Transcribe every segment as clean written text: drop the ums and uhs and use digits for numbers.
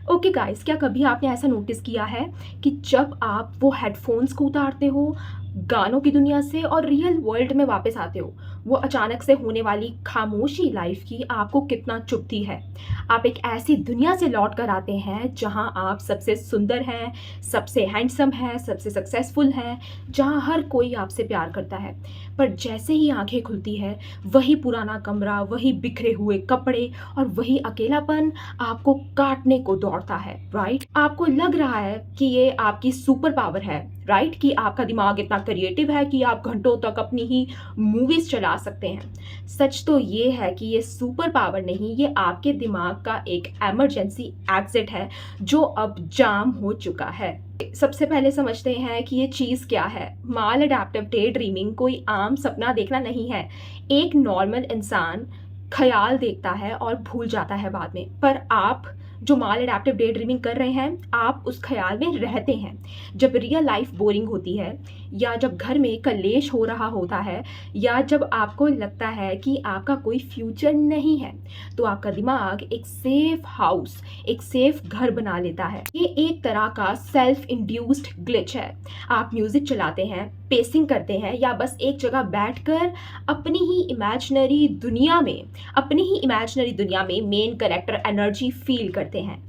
Okay guys, क्या कभी आपने ऐसा नोटिस किया है कि जब आप वो हेडफोन्स को उतारते हो गानों की दुनिया से और रियल वर्ल्ड में वापस आते हो, वो अचानक से होने वाली खामोशी लाइफ की आपको कितना चुभती है। आप एक ऐसी दुनिया से लौट कर आते हैं जहां आप सबसे सुंदर हैं, सबसे हैंडसम हैं, सबसे सक्सेसफुल हैं, जहां हर कोई आपसे प्यार करता है। पर जैसे ही आंखें खुलती है, वही पुराना कमरा, वही बिखरे हुए कपड़े और वही अकेलापन आपको काटने को दौड़ता है, राइट? आपको लग रहा है कि ये आपकी सुपर पावर है, राइट? कि आपका दिमाग इतना क्रिएटिव है कि आप घंटों तक अपनी ही मूवीज चला सकते हैं। सच तो ये है कि ये सुपर पावर नहीं, ये आपके दिमाग का एक इमरजेंसी एग्जिट है जो अब जाम हो चुका है। सबसे पहले समझते हैं कि ये चीज़ क्या है। माल अडेप्टिव डे ड्रीमिंग कोई आम सपना देखना नहीं है। एक नॉर्मल इंसान ख्याल देखता है और भूल जाता है बाद में, पर आप जो माल अडेप्टिव डे ड्रीमिंग कर रहे हैं, आप उस ख्याल में रहते हैं। जब रियल लाइफ बोरिंग होती है, या जब घर में कलेश हो रहा होता है, या जब आपको लगता है कि आपका कोई फ्यूचर नहीं है, तो आपका दिमाग एक सेफ हाउस, एक सेफ घर बना लेता है। ये एक तरह का सेल्फ इंड्यूस्ड ग्लिच है। आप म्यूजिक चलाते हैं, पेसिंग करते हैं, या बस एक जगह बैठकर अपनी ही इमेजिनरी दुनिया में मेन कैरेक्टर एनर्जी फील करते हैं।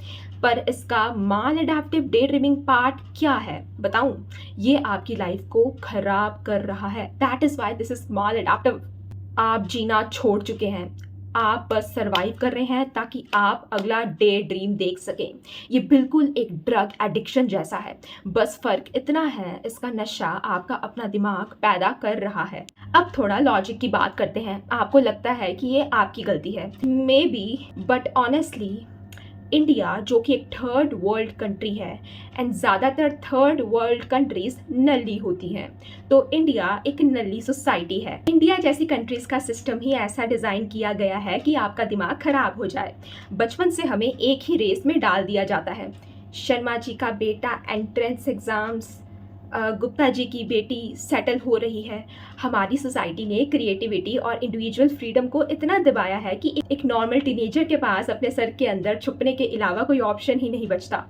पर इसका माल अडेप्टिव डे ड्रीमिंग पार्ट क्या है बताऊं? ये आपकी लाइफ को खराब कर रहा है। That is why this is mall adaptive. आप जीना छोड़ चुके हैं, आप बस सरवाइव कर रहे हैं ताकि आप अगला डे ड्रीम देख सकें। ये बिल्कुल एक ड्रग एडिक्शन जैसा है, बस फर्क इतना है इसका नशा आपका अपना दिमाग पैदा कर रहा है। अब थोड़ा लॉजिक की बात करते हैं। आपको लगता है कि ये आपकी गलती है, may be, but honestly India जो कि एक थर्ड वर्ल्ड कंट्री है, एंड ज़्यादातर थर्ड वर्ल्ड कंट्रीज नल्ली होती हैं, तो इंडिया एक नल्ली सोसाइटी है। इंडिया जैसी कंट्रीज का सिस्टम ही ऐसा डिज़ाइन किया गया है कि आपका दिमाग खराब हो जाए। बचपन से हमें एक ही रेस में डाल दिया जाता है। शर्मा जी का बेटा एंट्रेंस एग्ज़ाम्स, गुप्ता जी की बेटी सेटल हो रही है। हमारी सोसाइटी ने क्रिएटिविटी और इंडिविजुअल फ्रीडम को इतना दबाया है कि एक नॉर्मल टीनेजर के पास अपने सर के अंदर छुपने के अलावा कोई ऑप्शन ही नहीं बचता।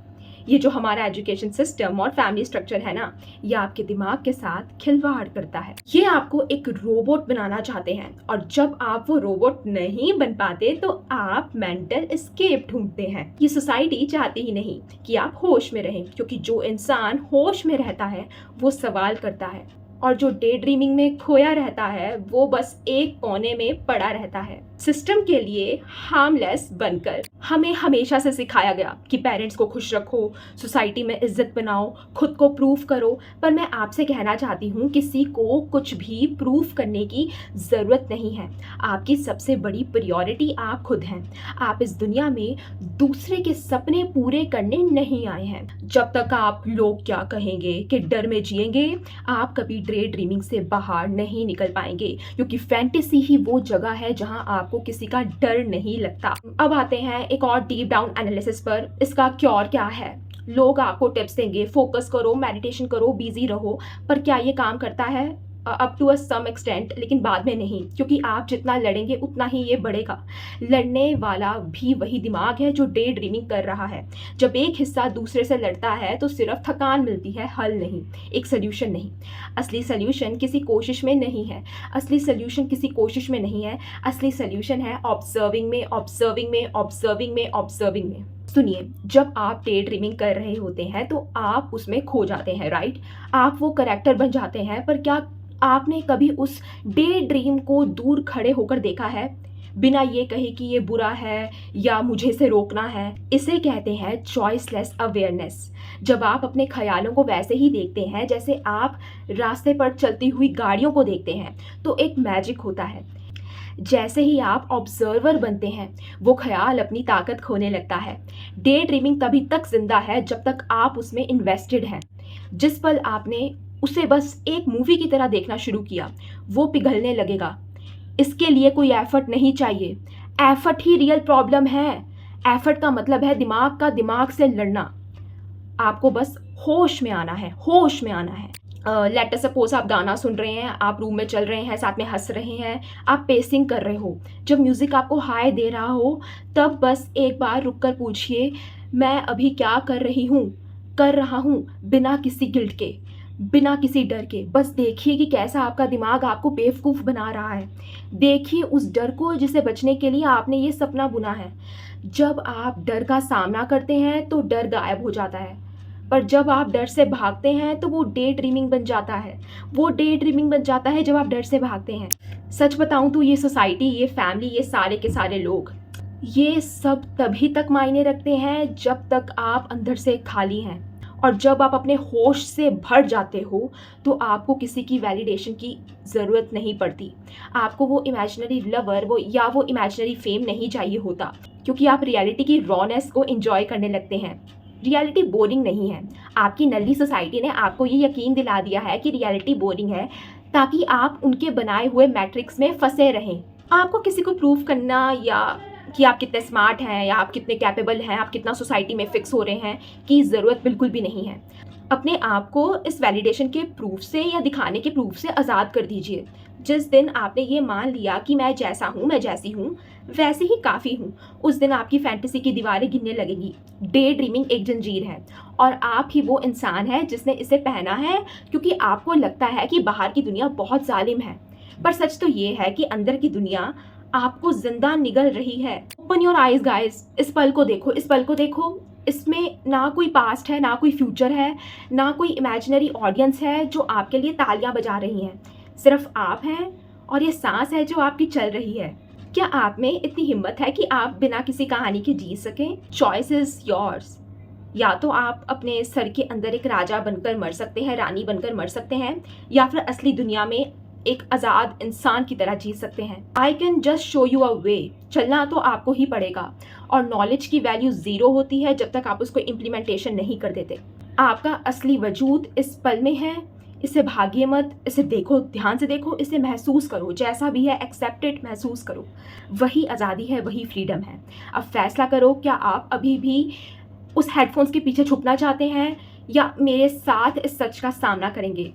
ये जो हमारा एजुकेशन सिस्टम और फैमिली स्ट्रक्चर है ना, ये आपके दिमाग के साथ खिलवाड़ करता है। ये आपको एक रोबोट बनाना चाहते हैं, और जब आप वो रोबोट नहीं बन पाते तो आप मेंटल एस्केप ढूंढते हैं। ये सोसाइटी चाहती ही नहीं कि आप होश में रहें, क्योंकि जो इंसान होश में रहता है वो सवाल करता है, और जो डे ड्रीमिंग में खोया रहता है वो बस एक कोने में पड़ा रहता है। सिस्टम के लिए हार्मलेस बनकर हमें हमेशा से सिखाया गया कि पेरेंट्स को खुश रखो, सोसाइटी में इज्जत बनाओ, खुद को प्रूफ करो। पर मैं आपसे कहना चाहती हूँ, किसी को कुछ भी प्रूफ करने की ज़रूरत नहीं है। आपकी सबसे बड़ी प्रायोरिटी आप खुद हैं। आप इस दुनिया में दूसरे के सपने पूरे करने नहीं आए हैं। जब तक आप लोग क्या कहेंगे के डर में जिएंगे, आप कभी डे ड्रीमिंग से बाहर नहीं निकल पाएंगे, क्योंकि फैंटेसी ही वो जगह है जहां आपको किसी का डर नहीं लगता। अब आते हैं एक और डीप डाउन एनालिसिस पर। इसका क्योर क्या है? लोग आपको टिप्स देंगे, फोकस करो, मेडिटेशन करो, बिजी रहो, पर क्या ये काम करता है? Up to a some extent, लेकिन बाद में नहीं, क्योंकि आप जितना लड़ेंगे उतना ही ये बढ़ेगा। लड़ने वाला भी वही दिमाग है जो डे ड्रीमिंग कर रहा है। जब एक हिस्सा दूसरे से लड़ता है तो सिर्फ थकान मिलती है, हल नहीं, एक सोल्यूशन नहीं। असली सोल्यूशन किसी कोशिश में नहीं है। असली सोल्यूशन किसी कोशिश में नहीं है। असली सोल्यूशन है ऑब्जर्विंग में, ऑब्जर्विंग में, ऑब्जर्विंग में, ऑब्जर्विंग में। सुनिए, जब आप डे ड्रीमिंग कर रहे होते हैं तो आप उसमें खो जाते हैं, राइट? आप वो कैरेक्टर बन जाते हैं, पर क्या आपने कभी उस डे ड्रीम को दूर खड़े होकर देखा है, बिना ये कहे कि ये बुरा है या मुझे इसे रोकना है? इसे कहते हैं चॉइसलेस अवेयरनेस। जब आप अपने ख्यालों को वैसे ही देखते हैं जैसे आप रास्ते पर चलती हुई गाड़ियों को देखते हैं, तो एक मैजिक होता है। जैसे ही आप ऑब्जर्वर बनते हैं, वो ख्याल अपनी ताकत खोने लगता है। डे ड्रीमिंग तभी तक जिंदा है जब तक आप उसमें इन्वेस्टेड हैं। जिस पल आपने उसे बस एक मूवी की तरह देखना शुरू किया, वो पिघलने लगेगा। इसके लिए कोई एफर्ट नहीं चाहिए। एफर्ट ही रियल प्रॉब्लम है। एफर्ट का मतलब है दिमाग का दिमाग से लड़ना। आपको बस होश में आना है, होश में आना है। लेट सपोज आप गाना सुन रहे हैं, आप रूम में चल रहे हैं, साथ में हंस रहे हैं, आप पेसिंग कर रहे हो। जब म्यूज़िक आपको हाई दे रहा हो, तब बस एक बार रुक कर पूछिए, मैं अभी क्या कर रहा हूँ बिना किसी गिल्ट के, बिना किसी डर के। बस देखिए कि कैसा आपका दिमाग आपको बेवकूफ़ बना रहा है। देखिए उस डर को जिसे बचने के लिए आपने ये सपना बुना है। जब आप डर का सामना करते हैं तो डर गायब हो जाता है, पर जब आप डर से भागते हैं तो वो डे ड्रीमिंग बन जाता है। वो डे ड्रीमिंग बन जाता है जब आप डर से भागते हैं। सच बताऊं तो ये सोसाइटी, ये फैमिली, ये सारे के सारे लोग, ये सब तभी तक मायने रखते हैं जब तक आप अंदर से खाली हैं। और जब आप अपने होश से भर जाते हो तो आपको किसी की वैलिडेशन की ज़रूरत नहीं पड़ती। आपको वो इमेजिनरी लवर वो इमेजिनरी फेम नहीं चाहिए होता, क्योंकि आप रियलिटी की रॉनेस को एंजॉय करने लगते हैं। रियलिटी बोरिंग नहीं है। आपकी नल्ली सोसाइटी ने आपको ये यकीन दिला दिया है कि रियलिटी बोरिंग है, ताकि आप उनके बनाए हुए मैट्रिक्स में फंसे रहें। आपको किसी को प्रूव करना या कि आप कितने स्मार्ट हैं या आप कितने कैपेबल हैं, आप कितना सोसाइटी में फिक्स हो रहे हैं, की ज़रूरत बिल्कुल भी नहीं है। अपने आप को इस वैलिडेशन के प्रूफ से या दिखाने के प्रूफ से आज़ाद कर दीजिए। जिस दिन आपने ये मान लिया कि मैं जैसा हूँ, मैं जैसी हूँ, वैसे ही काफ़ी हूँ, उस दिन आपकी फैंटेसी की दीवारें गिरने लगेंगी। डे ड्रीमिंग एक जंजीर है और आप ही वो इंसान है जिसने इसे पहना है, क्योंकि आपको लगता है कि बाहर की दुनिया बहुत जालिम है। पर सच तो ये है कि अंदर की दुनिया आपको जिंदा निगल रही है। ओपन योर आइज गाइस, इस पल को देखो, इस पल को देखो। इसमें ना कोई पास्ट है, ना कोई फ्यूचर है, ना कोई इमेजिनरी ऑडियंस है जो आपके लिए तालियां बजा रही हैं। सिर्फ आप हैं और ये सांस है जो आपकी चल रही है। क्या आप में इतनी हिम्मत है कि आप बिना किसी कहानी के जी सकें? Choice is yours. या तो आप अपने सर के अंदर एक राजा बनकर मर सकते हैं, रानी बनकर मर सकते हैं, या फिर असली दुनिया में एक आज़ाद इंसान की तरह जी सकते हैं। I can just show you a way. चलना तो आपको ही पड़ेगा, और नॉलेज की वैल्यू ज़ीरो होती है जब तक आप उसको इम्प्लीमेंटेशन नहीं कर देते। आपका असली वजूद इस पल में है। इसे भागिए मत, इसे देखो, ध्यान से देखो, इसे महसूस करो। जैसा भी है एक्सेप्ट इट, महसूस करो। वही आज़ादी है, वही फ्रीडम है। अब फैसला करो, क्या आप अभी भी उस हेडफोन्स के पीछे छुपना चाहते हैं या मेरे साथ इस सच का सामना करेंगे?